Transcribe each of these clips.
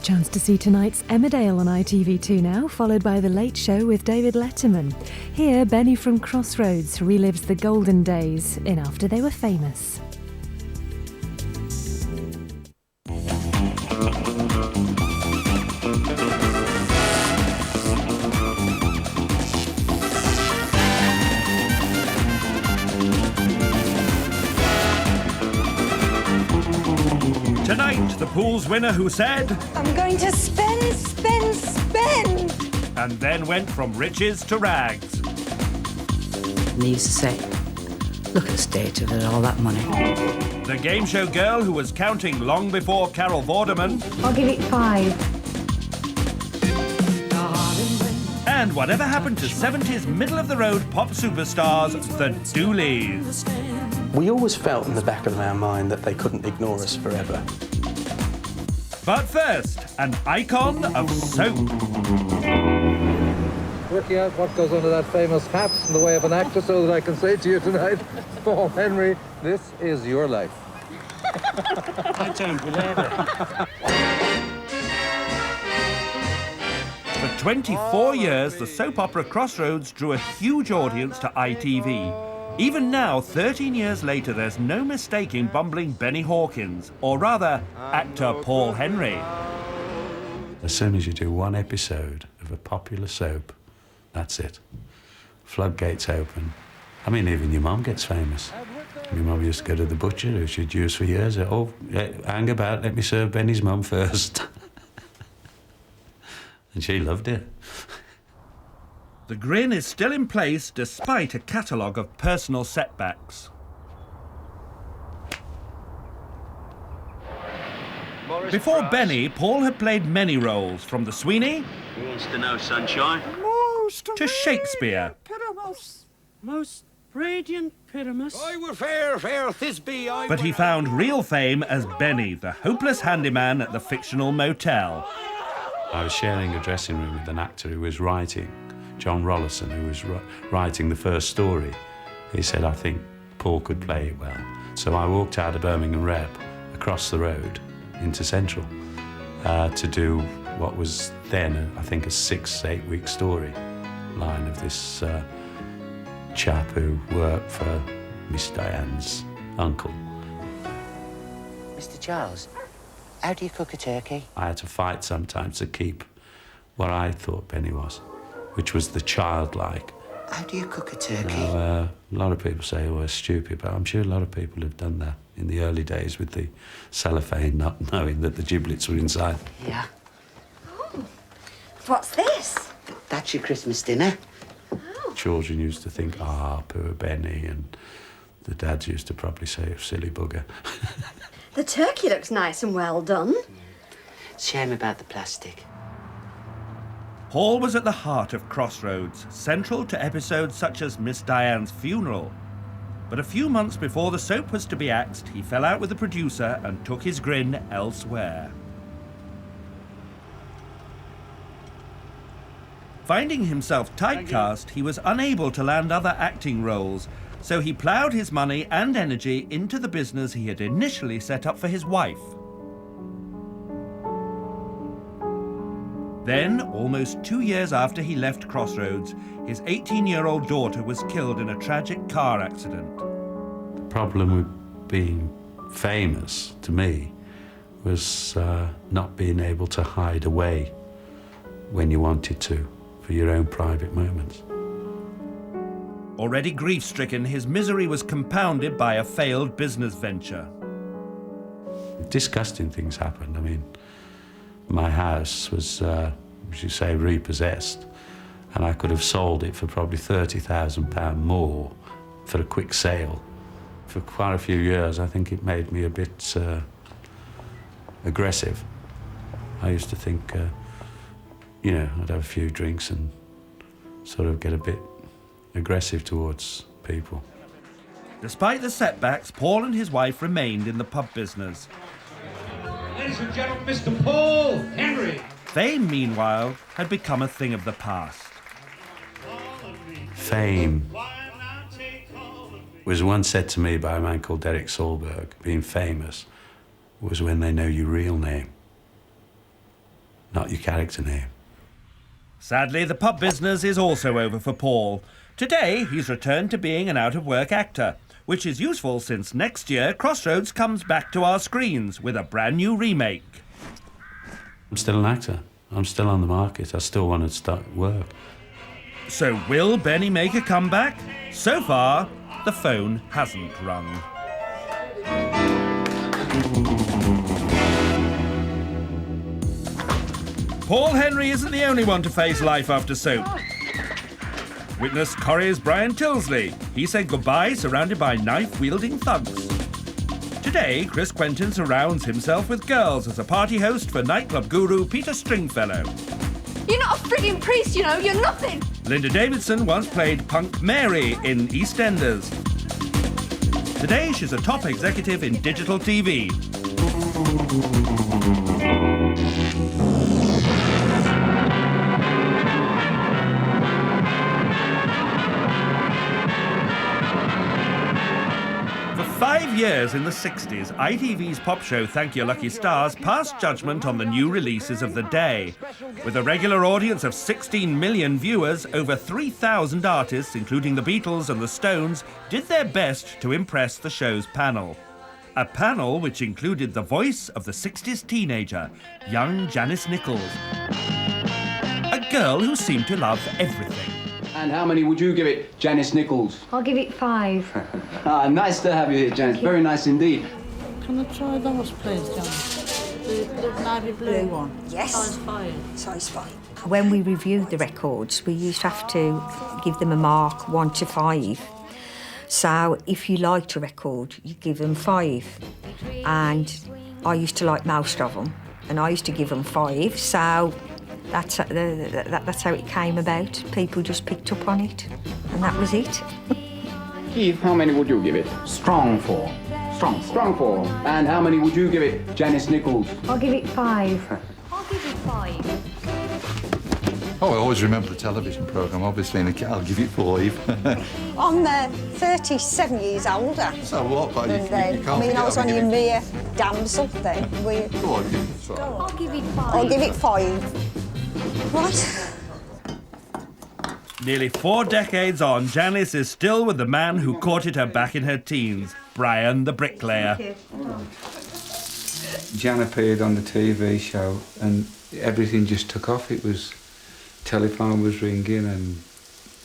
chance to see tonight's Emmerdale on ITV2 now, followed by The Late Show with David Letterman. Here, Benny from Crossroads relives the golden days in After They Were Famous. Tonight, the pool's winner who said, I'm going to spend. And then went from riches to rags. And they used to say, look at the state of it, all that money. The game show girl who was counting long before Carol Vorderman. I'll give it 5. And whatever happened to 70s middle-of-the-road pop superstars, the Duellists. We always felt in the back of our mind that they couldn't ignore us forever. But first, an icon of soap. Working out what goes under that famous hat in the way of an actor so that I can say to you tonight, Paul Henry, this is your life. I don't believe it. For 24 years, the soap opera Crossroads drew a huge audience to ITV. Even now, 13 years later, there's no mistaking bumbling Benny Hawkins, or rather, actor Paul Henry. As soon as you do one episode of a popular soap, that's it. Floodgates open. I mean, even your mum gets famous. My mum used to go to the butcher, who she'd used for years. Oh, hang about, let me serve Benny's mum first. And she loved it. The grin is still in place despite a catalogue of personal setbacks. Before Benny, Paul had played many roles, from the Sweeney Who wants to know, sunshine? to Shakespeare. Most radiant Pyramus. I were fair Thisbe. But he found real fame as Benny, the hopeless handyman at the fictional motel. I was sharing a dressing room with an actor who was writing, John Rollison, who was writing the first story. He said, I think Paul could play it well. So I walked out of Birmingham Rep, across the road, into Central, to do what was then, I think, a 6-8 week story line of this chap who worked for Miss Diane's uncle. Mr. Charles, how do you cook a turkey? I had to fight sometimes to keep what I thought Benny was, which was the childlike. How do you cook a turkey? Now, a lot of people say, oh, it's stupid, but I'm sure a lot of people have done that in the early days with the cellophane, not knowing that the giblets were inside. Yeah. Oh, what's this? That's your Christmas dinner. Children used to think, poor Benny, and the dads used to probably say, silly bugger. The turkey looks nice and well done. Shame about the plastic. Paul was at the heart of Crossroads, central to episodes such as Miss Diane's funeral. But a few months before the soap was to be axed, he fell out with the producer and took his grin elsewhere. Finding himself typecast, he was unable to land other acting roles, so he ploughed his money and energy into the business he had initially set up for his wife. Then, almost 2 years after he left Crossroads, his 18-year-old daughter was killed in a tragic car accident. The problem with being famous, to me, was not being able to hide away when you wanted to, for your own private moments. Already grief-stricken, his misery was compounded by a failed business venture. Disgusting things happened. I mean, my house was, as you say, repossessed, and I could have sold it for probably £30,000 more for a quick sale. For quite a few years, I think it made me a bit aggressive. I used to think, I'd have a few drinks and sort of get a bit aggressive towards people. Despite the setbacks, Paul and his wife remained in the pub business. Ladies and gentlemen, Mr. Paul Henry. Fame, meanwhile, had become a thing of the past. Fame was once said to me by a man called Derek Solberg, being famous was when they know your real name. not your character name. Sadly, the pub business is also over for Paul. Today, he's returned to being an out-of-work actor, which is useful since next year Crossroads comes back to our screens with a brand new remake. I'm still an actor. I'm still on the market. I still want to start work. So will Benny make a comeback? So far, the phone hasn't rung. Paul Henry isn't the only one to face life after soap. Witness Corrie's Brian Tilsley. He said goodbye surrounded by knife-wielding thugs. Today, Chris Quentin surrounds himself with girls as a party host for nightclub guru Peter Stringfellow. You're not a frigging priest, you know, you're nothing! Linda Davidson once played Punk Mary in EastEnders. Today, she's a top executive in digital TV. For 5 years in the 60s, ITV's pop show Thank You Lucky Stars passed judgment on the new releases of the day. With a regular audience of 16 million viewers, over 3,000 artists, including the Beatles and the Stones, did their best to impress the show's panel. A panel which included the voice of the 60s teenager, young Janice Nicholls. A girl who seemed to love everything. And how many would you give it, Janice Nicholls? I'll give it 5. Nice to have you here, Janice. Very nice indeed. Can I try those, please, John? The navy blue one? Yes. Size 5. Size 5. When we reviewed the records, we used to have to give them a mark 1 to 5. So if you liked a record, you give them 5. And I used to like most of them, and I used to give them 5. So that's how it came about. People just picked up on it, and that was it. Keith, how many would you give it? Strong 4. Strong 4. And how many would you give it, Janice Nicholls? I'll give it 5. I'll give it 5. Oh, I always remember the television programme, obviously, and I'll give it 5. I'm 37 years older. So what, but you can't I was only a mere damsel then. Go on, give it a try. I'll give it 5. I'll give it 5. Right. Nearly 4 decades on, Janice is still with the man who courted her back in her teens, Brian the bricklayer. Jan appeared on the TV show and everything just took off. It was, telephone was ringing and,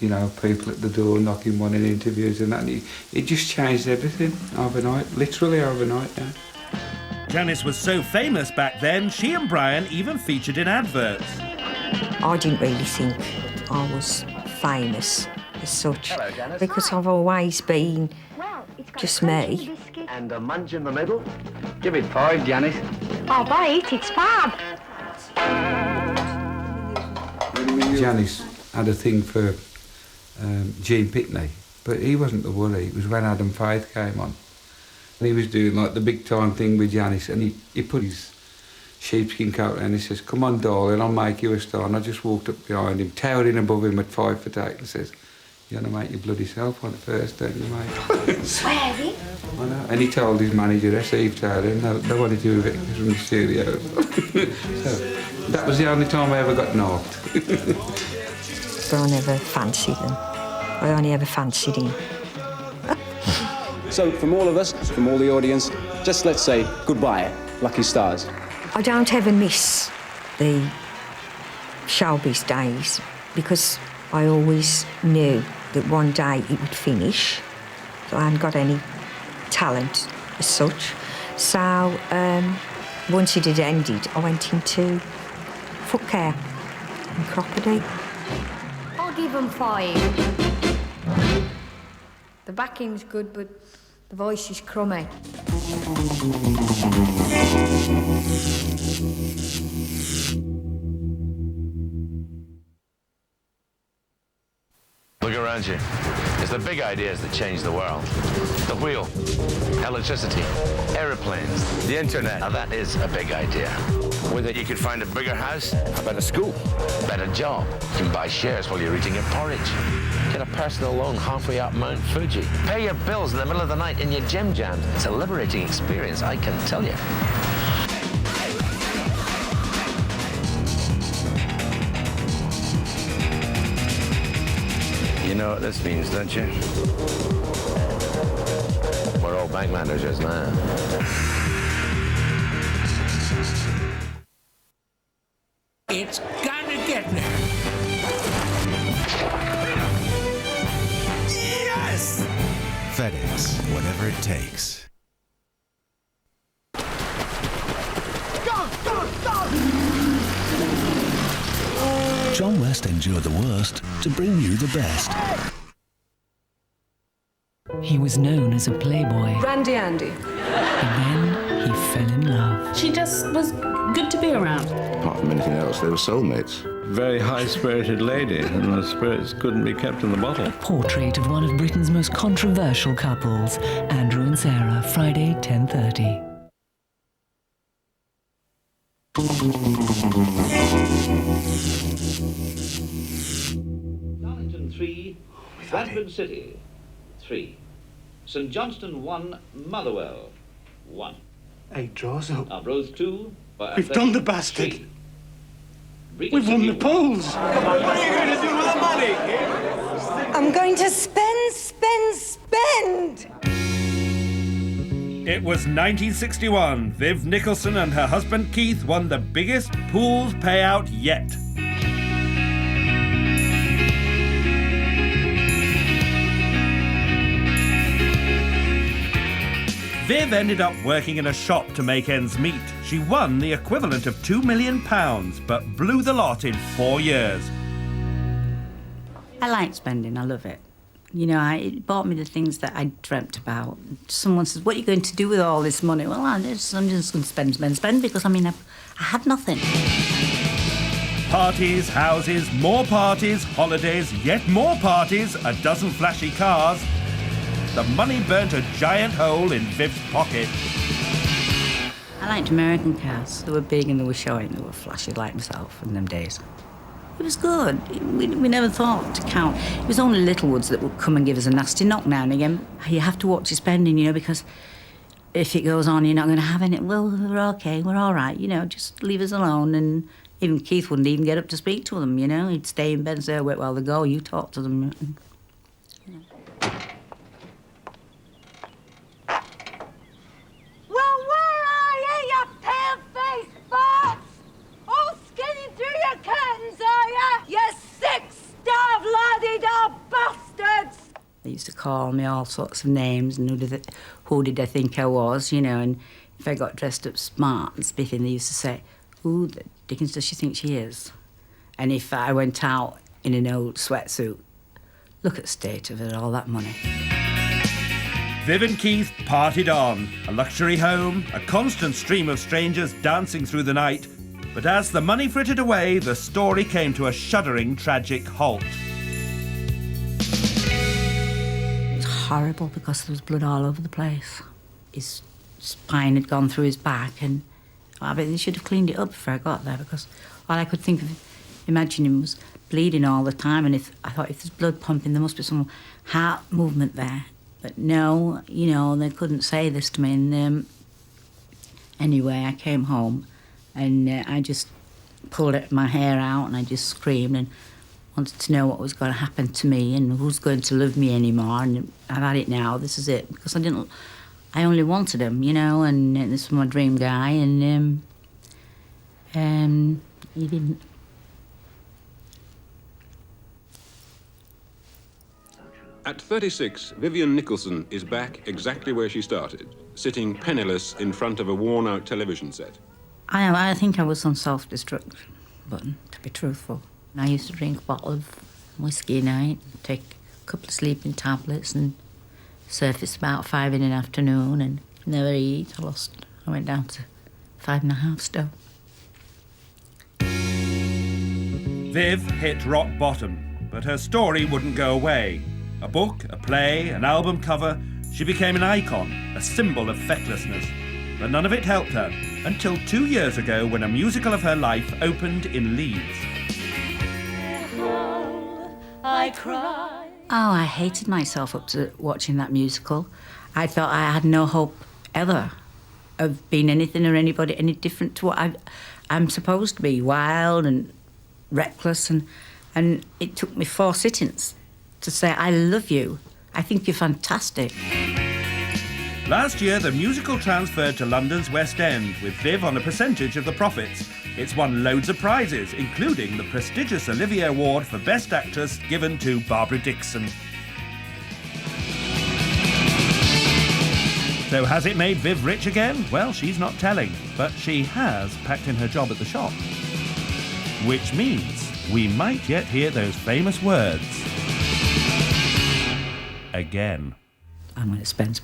you know, people at the door knocking, wanting interviews and that. And it just changed everything overnight, literally overnight, yeah. Janice was so famous back then, she and Brian even featured in adverts. I didn't really think I was famous as such, because I've always been just me. And a munch in the middle. Give it 5, Janice. I'll buy it, it's fab. Janice had a thing for Gene Pitney, but he wasn't the worry. It was when Adam Faith came on. And he was doing like the big time thing with Janice, and he put his sheepskin coat on and he says, "Come on, darling, I'll make you a star." And I just walked up behind him, towering above him at 5 foot 8 and says, "You're going to make your bloody self on it first, don't you, mate?" Swearing? I know. And he told his manager, Eve Taylor, and they wanted to evict us from the studio. So that was the only time I ever got knocked. But I never fancied them. I only ever fancied him. So, from all of us, from all the audience, just let's say goodbye, Lucky Stars. I don't ever miss the showbiz days because I always knew that one day it would finish. So I hadn't got any talent as such. So once it had ended, I went into foot care and Croppedy. I'll give them 5. The backing's good, but the voice is crummy. Look around you. It's the big ideas that change the world. The wheel, electricity, aeroplanes, the internet. Now that is a big idea. With it, you could find a bigger house, a better school, a better job. You can buy shares while you're eating your porridge. Get a personal loan halfway up Mount Fuji. Pay your bills in the middle of the night in your gym jam. It's a liberating experience, I can tell you. know what this means, don't you? We're all bank managers now. It's gonna get me. Yes! FedEx, whatever it takes. John West endured the worst to bring you the best. He was known as a playboy. Randy Andy. And then he fell in love. She just was good to be around. Apart from anything else, they were soulmates. Very high-spirited lady, and the spirits couldn't be kept in the bottle. A portrait of one of Britain's most controversial couples, Andrew and Sarah, Friday, 10:30. Darlington 3, Bradford City 3, St Johnston 1, Motherwell 1. 8 draws up. Arbroath 2. We've done the bastard. We've won the polls. What are you going to do with the money? I'm going to spend, spend, spend! It was 1961. Viv Nicholson and her husband Keith won the biggest pools payout yet. Viv ended up working in a shop to make ends meet. She won the equivalent of £2 million, but blew the lot in 4 years. I like spending, I love it. You know, it bought me the things that I dreamt about. Someone says, what are you going to do with all this money? Well, I'm just going to spend, because, I mean, I had nothing. Parties, houses, more parties, holidays, yet more parties, a dozen flashy cars. The money burnt a giant hole in Viv's pocket. I liked American cars. They were big and they were showing. They were flashy like myself in them days. It was good. We never thought to count. It was only Littlewoods that would come and give us a nasty knock now and again. You have to watch your spending, you know, because if it goes on, you're not going to have any. Well, we're okay, we're all right, you know, just leave us alone. And even Keith wouldn't even get up to speak to them, you know. He'd stay in bed and say, oh, wait while they go, you talk to them. Well, where are you, you pale-faced farts? All skinning through your curtains, are you? You sick, starved, la-di-da bastards! They used to call me all sorts of names, and who did they think I was, you know, and if I got dressed up smart and spiffing, they used to say, who the dickens does she think she is? And if I went out in an old sweatsuit, look at the state of it, all that money. Viv and Keith partied on. A luxury home, a constant stream of strangers dancing through the night. But as the money frittered away, the story came to a shuddering, tragic halt. It was horrible because there was blood all over the place. His spine had gone through his back, and I bet they should have cleaned it up before I got there, because all I could think of imagining was bleeding all the time, and I thought if there's blood pumping, there must be some heart movement there. But no, you know, they couldn't say this to me. And anyway, I came home and I just pulled my hair out and I just screamed and wanted to know what was going to happen to me and who's going to love me anymore. And I've had it now, this is it. Because I only wanted him, you know, and this was my dream guy, and he didn't. At 36, Vivian Nicholson is back exactly where she started, sitting penniless in front of a worn-out television set. I think I was on self-destruct button, to be truthful. I used to drink a bottle of whiskey a night, take a couple of sleeping tablets and surface about 5 in the afternoon and never eat. I went down to 5.5 stone. Viv hit rock bottom, but her story wouldn't go away. A book, a play, an album cover, she became an icon, a symbol of fecklessness. But none of it helped her, until 2 years ago when a musical of her life opened in Leeds. I cry. Oh, I hated myself up to watching that musical. I thought I had no hope ever of being anything or anybody any different to what I'm supposed to be, wild and reckless, and it took me 4 sittings to to say, I love you. I think you're fantastic. Last year, the musical transferred to London's West End, with Viv on a percentage of the profits. It's won loads of prizes, including the prestigious Olivier Award for Best Actress given to Barbara Dickson. So has it made Viv rich again? Well, she's not telling, but she has packed in her job at the shop. Which means we might yet hear those famous words again. I'm going to spend.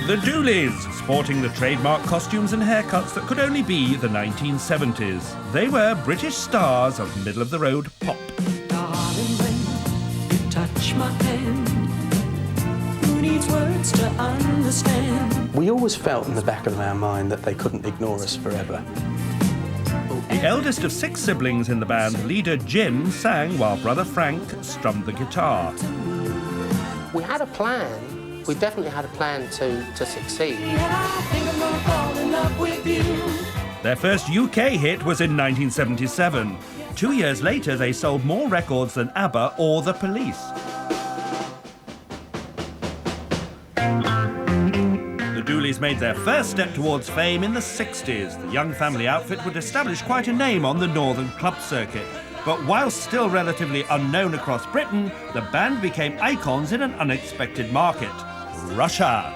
The Duellists, sporting the trademark costumes and haircuts that could only be the 1970s. They were British stars of middle-of-the-road pop. Darling, when you touch my hand, who needs words to understand? We always felt in the back of our mind that they couldn't ignore us forever. The eldest of 6 siblings in the band, leader Jim sang while brother Frank strummed the guitar. We had a plan. We definitely had a plan to succeed. Their first UK hit was in 1977. 2 years later, they sold more records than ABBA or The Police. The Duellists made their first step towards fame in the 60s. The young family outfit would establish quite a name on the northern club circuit. But whilst still relatively unknown across Britain, the band became icons in an unexpected market: Russia.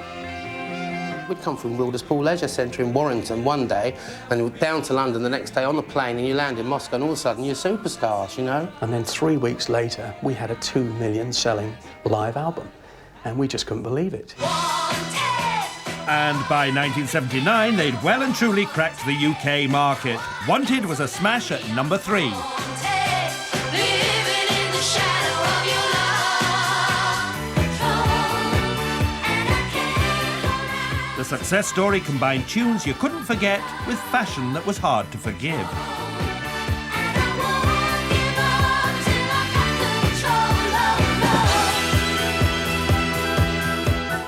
We'd come from Wilders Pool Leisure Centre in Warrington one day and down to London the next day on the plane, and you land in Moscow and all of a sudden you're superstars, you know? And then 3 weeks later, we had a 2 million selling live album, and we just couldn't believe it. And by 1979, they'd well and truly cracked the UK market. Wanted was a smash at number 3. The success story combined tunes you couldn't forget with fashion that was hard to forgive.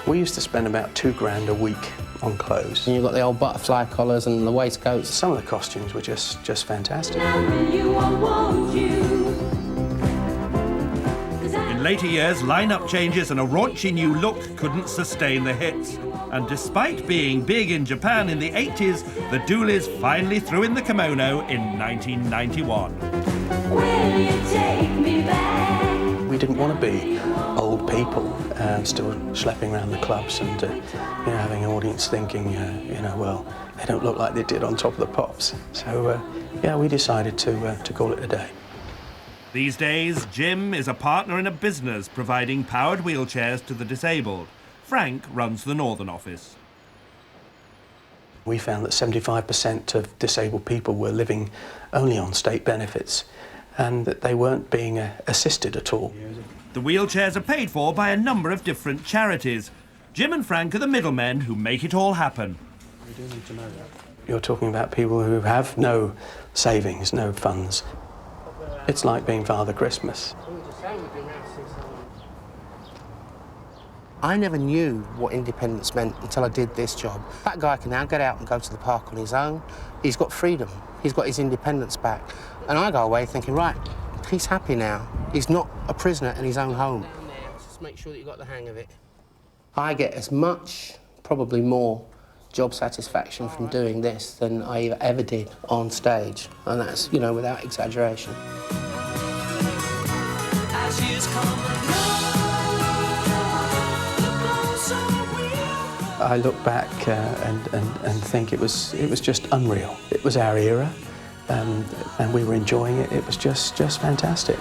We used to spend about £2 a week on clothes. And you've got the old butterfly collars and the waistcoats. Some of the costumes were just fantastic. In later years, lineup changes and a raunchy new look couldn't sustain the hits. And despite being big in Japan in the 80s, the Duellists finally threw in the kimono in 1991. Will you take me back? We didn't want to be old people still schlepping around the clubs and having an audience thinking, well, they don't look like they did on Top of the Pops. So, we decided to call it a day. These days, Jim is a partner in a business providing powered wheelchairs to the disabled. Frank runs the Northern office. We found that 75% of disabled people were living only on state benefits and that they weren't being assisted at all. The wheelchairs are paid for by a number of different charities. Jim and Frank are the middlemen who make it all happen. We do need to know that. You're talking about people who have no savings, no funds. It's like being Father Christmas. I never knew what independence meant until I did this job. That guy can now get out and go to the park on his own. He's got freedom. He's got his independence back. And I go away thinking, right, he's happy now. He's not a prisoner in his own home. Just make sure that you've got the hang of it. I get as much, probably more, job satisfaction from doing this than I ever did on stage. And that's, without exaggeration. I look back and think it was just unreal. It was our era, and we were enjoying it. It was just fantastic.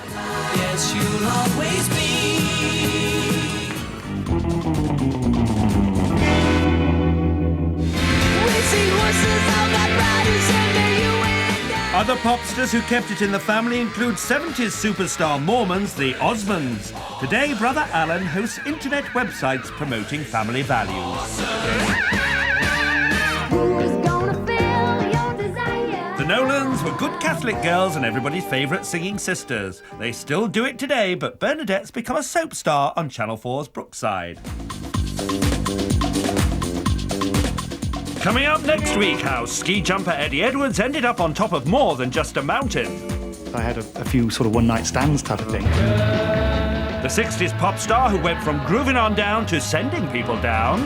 Yes, you'll always be. Other popsters who kept it in the family include 70s superstar Mormons, the Osmonds. Today, brother Alan hosts internet websites promoting family values. The Nolans were good Catholic girls and everybody's favourite singing sisters. They still do it today, but Bernadette's become a soap star on Channel 4's Brookside. Coming up next week, how ski jumper Eddie Edwards ended up on top of more than just a mountain. I had a few sort of one-night stands type of thing. The 60s pop star who went from grooving on down to sending people down.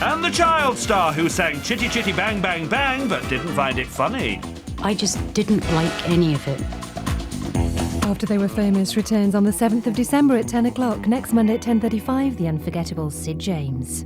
And the child star who sang Chitty Chitty Bang Bang Bang but didn't find it funny. I just didn't like any of it. After They Were Famous returns on the 7th of December at 10 o'clock. Next Monday at 10:35, the unforgettable Sid James.